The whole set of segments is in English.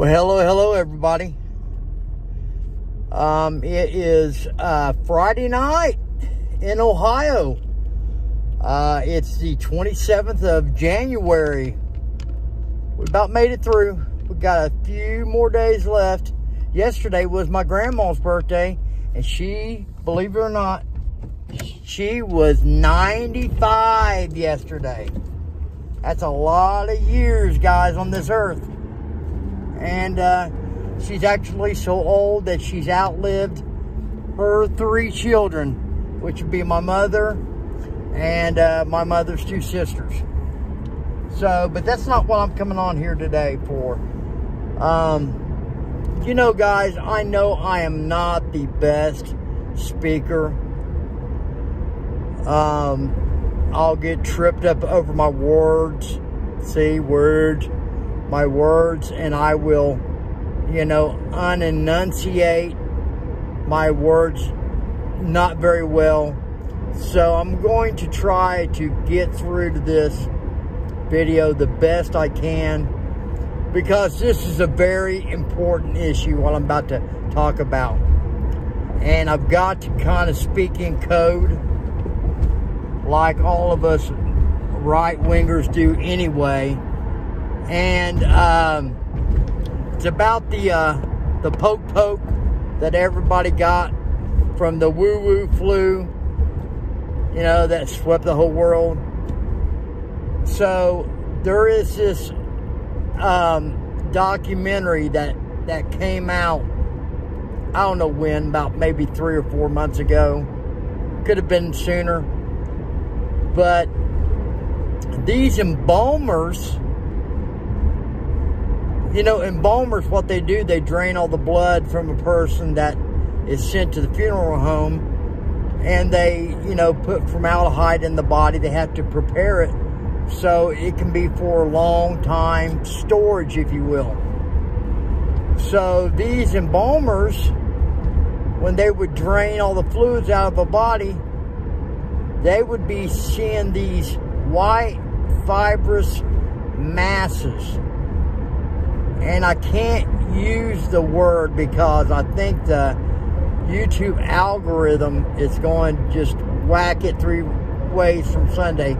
Well, hello, everybody. It is Friday night in Ohio. It's the 27th of January. We about made it through. We got a few more days left. Yesterday was my grandma's birthday, and she, believe it or not, she was 95 yesterday. That's a lot of years, guys, on this earth. And she's actually so old that she's outlived her 3 children, which would be my mother and my mother's 2 sisters. So, but that's not what I'm coming on here today for. You know, guys, I know I am not the best speaker. I'll get tripped up over my words. My words, and I will, you know, unenunciate my words not very well. So I'm going to try to get through to this video the best I can, because this is a very important issue, what I'm about to talk about. And I've got to kind of speak in code like all of us right-wingers do anyway. And it's about the poke that everybody got from the woo-woo flu, you know, that swept the whole world. So there is this documentary that came out, I don't know when, about maybe 3 or 4 months ago. Could have been sooner. But these embalmers, you know, embalmers, what they do, they drain all the blood from a person that is sent to the funeral home, and they, you know, put formaldehyde in the body. They have to prepare it so it can be for a long time storage, if you will. So these embalmers, when they would drain all the fluids out of a body, they would be seeing these white fibrous masses. And I can't use the word because I think the YouTube algorithm is going to just whack it 3 ways from Sunday.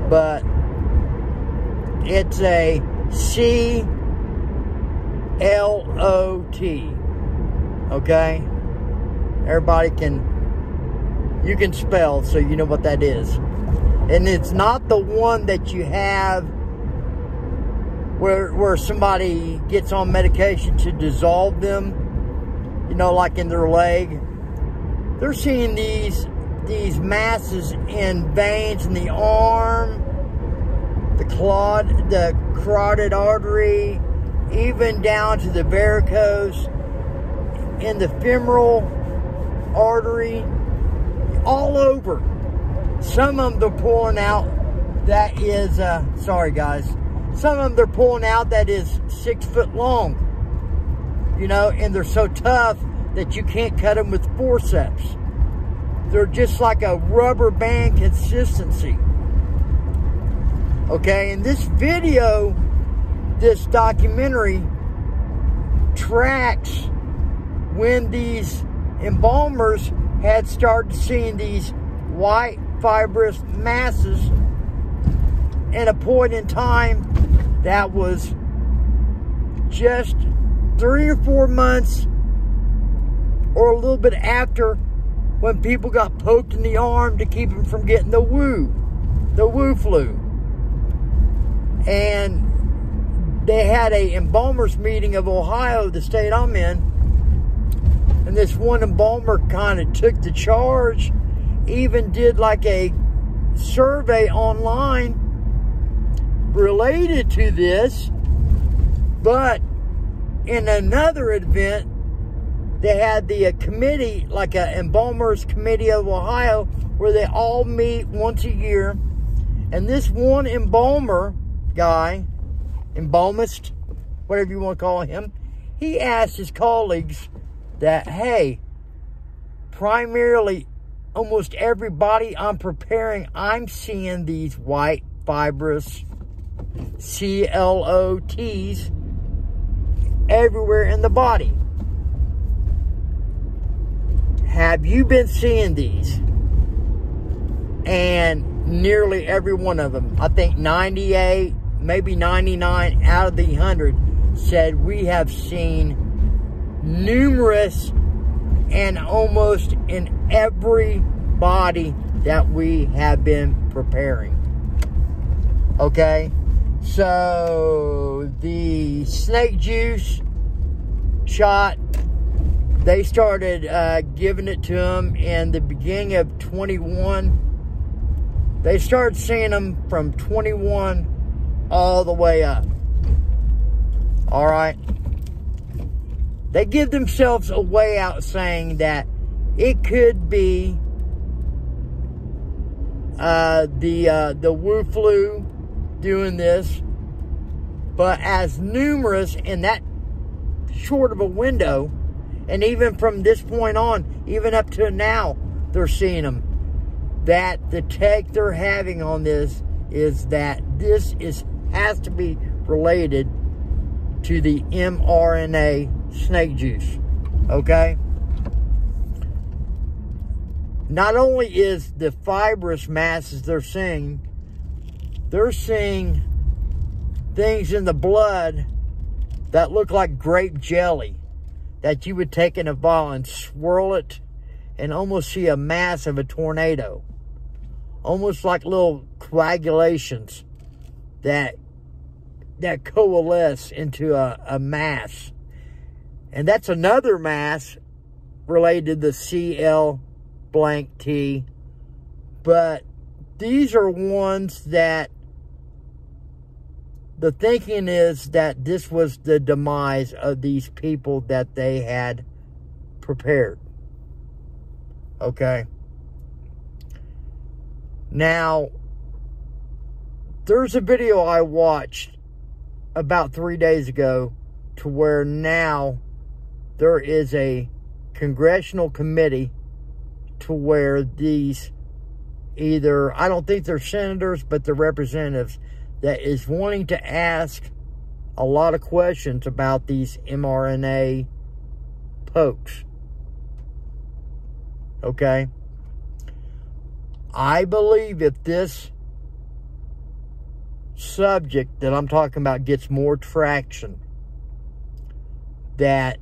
But it's a C-L-O-T. Okay? Everybody you can spell, so you know what that is. And it's not the one that you have where somebody gets on medication to dissolve them, you know, like in their leg. They're seeing these masses in veins in the arm, the carotid artery, even down to the varicose, in the femoral artery, all over. Some of them they're pulling out that is, sorry guys, some of them they're pulling out that is 6 foot long, you know, and they're so tough that you can't cut them with forceps. They're just like a rubber band consistency. Okay, and this video, this documentary tracks when these embalmers had started seeing these white fibrous masses in a point in time that was just 3 or 4 months or a little bit after, when people got poked in the arm to keep them from getting the woo flu. And they had a embalmers meeting of Ohio, the state I'm in. And this one embalmer kind of took the charge, even did like a survey online related to this. But in another event, they had the committee, like a embalmers committee of Ohio, where they all meet once a year. And this one embalmer guy, embalmist, whatever you want to call him, he asked his colleagues that, hey, primarily almost everybody I'm preparing, I'm seeing these white fibrous CLOTs everywhere in the body. Have you been seeing these? And nearly every one of them, I think 98, maybe 99 out of the 100 said we have seen numerous and almost in every body that we have been preparing. Okay? So, the snake juice shot, they started giving it to them in the beginning of 21. They started seeing them from 21 all the way up. All right? They give themselves a way out saying that it could be the Wu flu doing this, but as numerous in that short of a window, and even from this point on, even up to now, they're seeing them. That the take they're having on this is that this has to be related to the mRNA snake juice. Okay? Not only is the fibrous masses they're seeing things in the blood that look like grape jelly that you would take in a vial and swirl it and almost see a mass of a tornado. Almost like little coagulations that coalesce into a mass. And that's another mass related to the CL blank T. But these are ones that the thinking is that this was the demise of these people that they had prepared. Okay? Now, there's a video I watched about 3 days ago to where now there is a congressional committee to where these either, I don't think they're senators, but they're representatives, that is wanting to ask a lot of questions about these mRNA pokes. Okay? I believe if this subject that I'm talking about gets more traction, that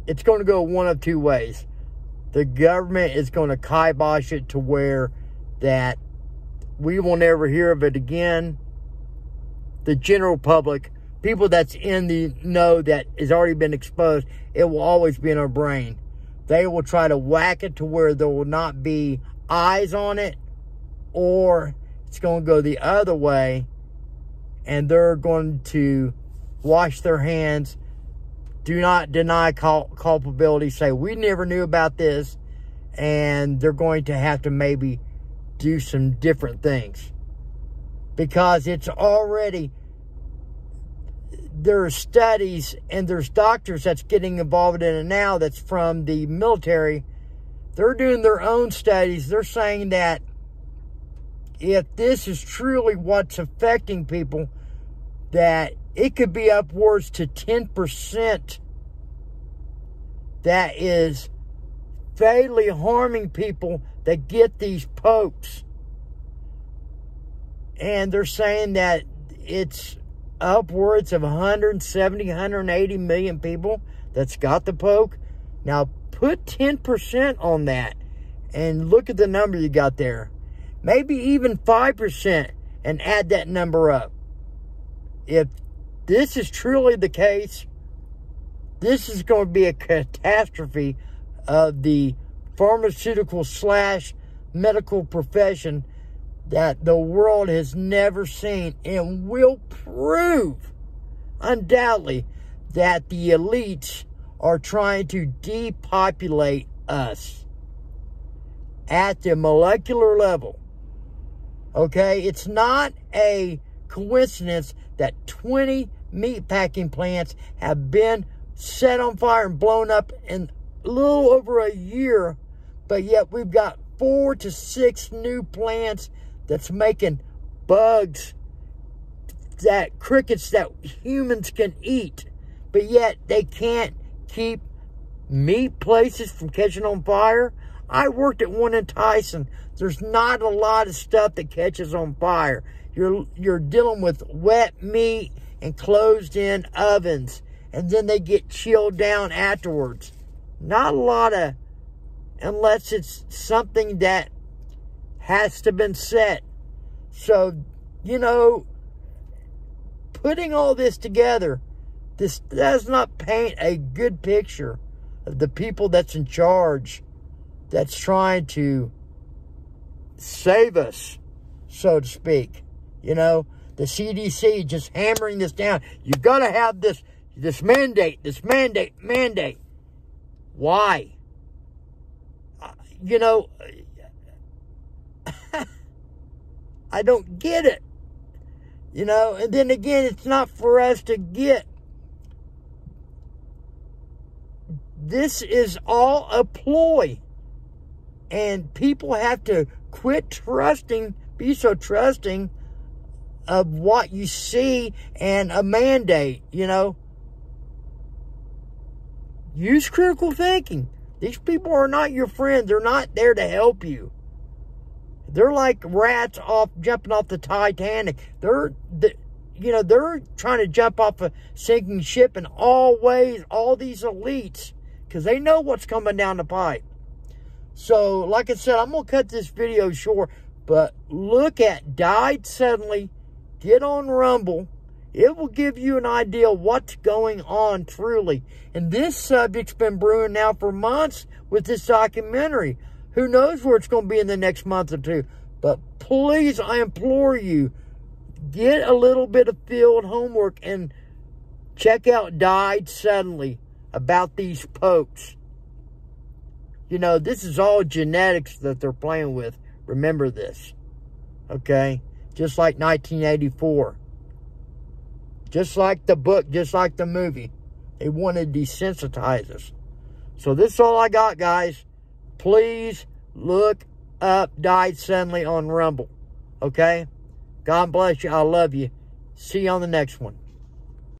it's going to go one of two ways. The government is going to kibosh it to where that we will never hear of it again. The general public, people that's in the know that has already been exposed, it will always be in our brain. They will try to whack it to where there will not be eyes on it, or it's going to go the other way and they're going to wash their hands, do not deny culpability, say we never knew about this, and they're going to have to maybe do some different things because it's already, there's studies and there's doctors that's getting involved in it now that's from the military. They're doing their own studies. They're saying that if this is truly what's affecting people, that it could be upwards to 10% that is fatally harming people that get these pokes. And they're saying that it's upwards of 170, 180 million people that's got the poke. Now, put 10% on that and look at the number you got there. Maybe even 5% and add that number up. If this is truly the case, this is going to be a catastrophe of the pharmaceutical / medical profession that the world has never seen, and will prove undoubtedly that the elites are trying to depopulate us at the molecular level. Okay? It's not a coincidence that 20 meatpacking plants have been set on fire and blown up in a little over a year, but yet we've got 4 to 6 new plants that's making bugs, that crickets that humans can eat, but yet they can't keep meat places from catching on fire. I worked at one in Tyson. There's not a lot of stuff that catches on fire. You're dealing with wet meat and closed-in ovens, and then they get chilled down afterwards. Not a lot of, unless it's something that has to been set. So, you know, putting all this together, this does not paint a good picture of the people that's in charge, that's trying to save us, so to speak. You know, the CDC just hammering this down. You've got to have this mandate, mandate. Why? You know, I don't get it. You know, and then again, it's not for us to get. This is all a ploy. And people have to quit trusting, be so trusting of what you see and a mandate, you know. Use critical thinking. These people are not your friends. They're not there to help you. They're like rats jumping off the Titanic. They're trying to jump off a sinking ship in all ways, all these elites, because they know what's coming down the pipe. So, like I said, I'm going to cut this video short, but look at Died Suddenly. Get on Rumble. It will give you an idea of what's going on truly. And this subject's been brewing now for months with this documentary. Who knows where it's going to be in the next month or two. But please, I implore you, get a little bit of field homework and check out Died Suddenly about these popes. You know, this is all genetics that they're playing with. Remember this. Okay? Just like 1984. Just like the book, just like the movie. They want to desensitize us. So this is all I got, guys. Please look up Died Suddenly on Rumble. Okay? God bless you. I love you. See you on the next one.